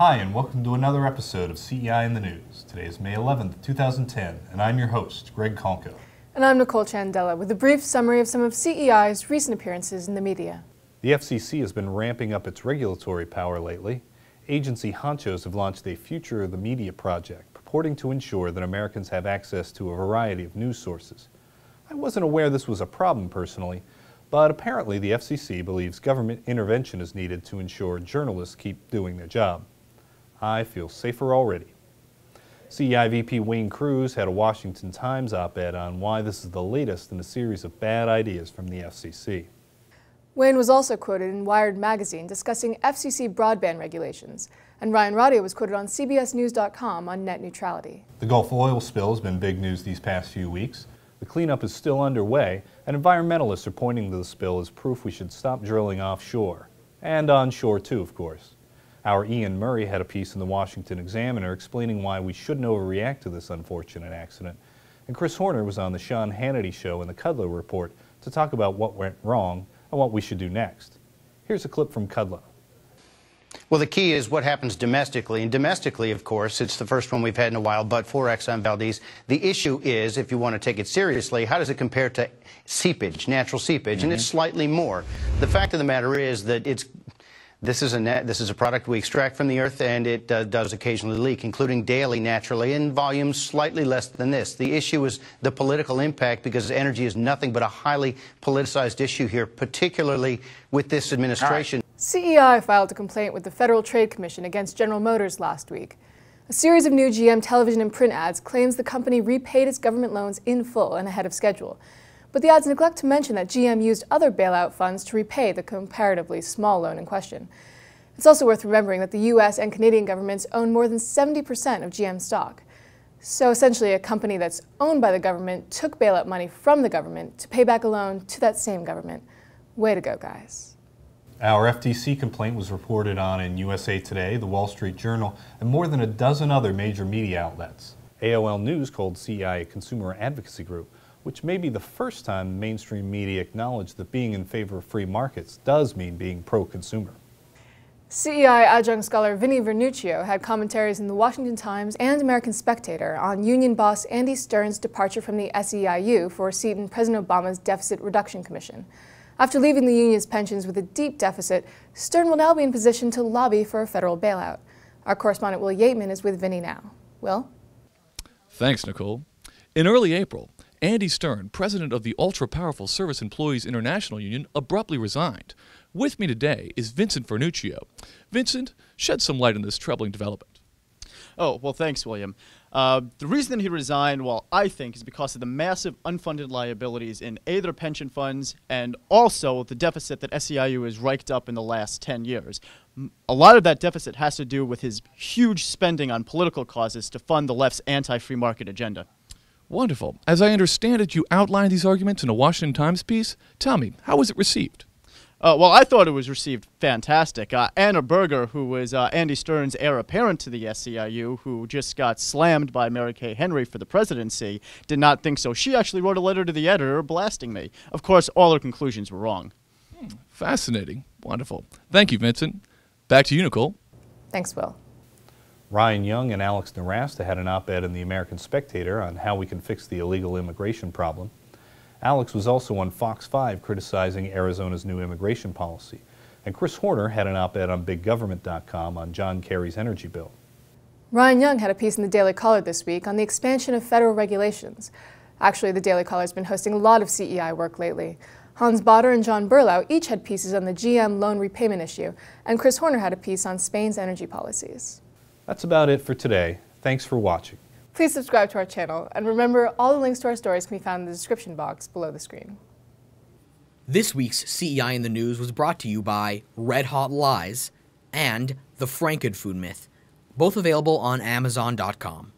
Hi, and welcome to another episode of CEI in the News. Today is May 11th, 2010, and I'm your host, Greg Conco. And I'm Nicole Chandella with a brief summary of some of CEI's recent appearances in the media. The FCC has been ramping up its regulatory power lately. Agency honchos have launched a Future of the Media project, purporting to ensure that Americans have access to a variety of news sources. I wasn't aware this was a problem personally, but apparently the FCC believes government intervention is needed to ensure journalists keep doing their job. I feel safer already. CEI VP Wayne Cruz had a Washington Times op-ed on why this is the latest in a series of bad ideas from the FCC. Wayne was also quoted in Wired magazine discussing FCC broadband regulations, and Ryan Radio was quoted on CBSNews.com on net neutrality. The Gulf oil spill has been big news these past few weeks. The cleanup is still underway, and environmentalists are pointing to the spill as proof we should stop drilling offshore. And onshore too, of course. Our Ian Murray had a piece in the Washington Examiner explaining why we shouldn't overreact to this unfortunate accident. And Chris Horner was on the Sean Hannity Show and the Kudlow Report to talk about what went wrong and what we should do next. Here's a clip from Kudlow. Well, the key is what happens domestically. And domestically, of course, it's the first one we've had in a while, but for Exxon Valdez, the issue is, if you want to take it seriously, how does it compare to seepage, natural seepage? And it's slightly more. The fact of the matter is that this is a product we extract from the earth, and it does occasionally leak, including daily, naturally, in volumes slightly less than this. The issue is the political impact, because energy is nothing but a highly politicized issue here, particularly with this administration. CEI filed a complaint with the Federal Trade Commission against General Motors last week. A series of new GM television and print ads claims the company repaid its government loans in full and ahead of schedule. But the ads neglect to mention that GM used other bailout funds to repay the comparatively small loan in question. It's also worth remembering that the U.S. and Canadian governments own more than 70% of GM stock. So essentially, a company that's owned by the government took bailout money from the government to pay back a loan to that same government. Way to go, guys. Our FTC complaint was reported on in USA Today, The Wall Street Journal, and more than a dozen other major media outlets. AOL News called CEI a consumer advocacy group, which may be the first time mainstream media acknowledged that being in favor of free markets does mean being pro-consumer. CEI adjunct scholar Vinnie Vernuccio had commentaries in the Washington Times and American Spectator on union boss Andy Stern's departure from the SEIU for a seat in President Obama's Deficit Reduction Commission. After leaving the union's pensions with a deep deficit, Stern will now be in position to lobby for a federal bailout. Our correspondent Will Yateman is with Vinnie now. Will? Thanks, Nicole. In early April, Andy Stern, president of the ultra-powerful Service Employees International Union, abruptly resigned. With me today is Vincent Vernuccio. Vincent, shed some light on this troubling development. Oh, well, thanks, William. The reason that he resigned, well, I think, is because of the massive unfunded liabilities in their pension funds and also the deficit that SEIU has raked up in the last 10 years. A lot of that deficit has to do with his huge spending on political causes to fund the left's anti-free market agenda. Wonderful. As I understand it, you outlined these arguments in a Washington Times piece. Tell me, how was it received? Well, I thought it was received fantastic. Anna Berger, who was Andy Stern's heir apparent to the SEIU, who just got slammed by Mary Kay Henry for the presidency, did not think so. She actually wrote a letter to the editor blasting me. Of course, all her conclusions were wrong. Fascinating. Wonderful. Thank you, Vincent. Back to you, Nicole. Thanks, Will. Ryan Young and Alex Nowrasteh had an op-ed in the American Spectator on how we can fix the illegal immigration problem. Alex was also on Fox 5 criticizing Arizona's new immigration policy. And Chris Horner had an op-ed on BigGovernment.com on John Kerry's energy bill. Ryan Young had a piece in the Daily Caller this week on the expansion of federal regulations. Actually, the Daily Caller has been hosting a lot of CEI work lately. Hans Botter and John Berlau each had pieces on the GM loan repayment issue, and Chris Horner had a piece on Spain's energy policies. That's about it for today. Thanks for watching. Please subscribe to our channel, and remember, all the links to our stories can be found in the description box below the screen. This week's CEI in the News was brought to you by Red Hot Lies and The Frankenfood Myth, both available on Amazon.com.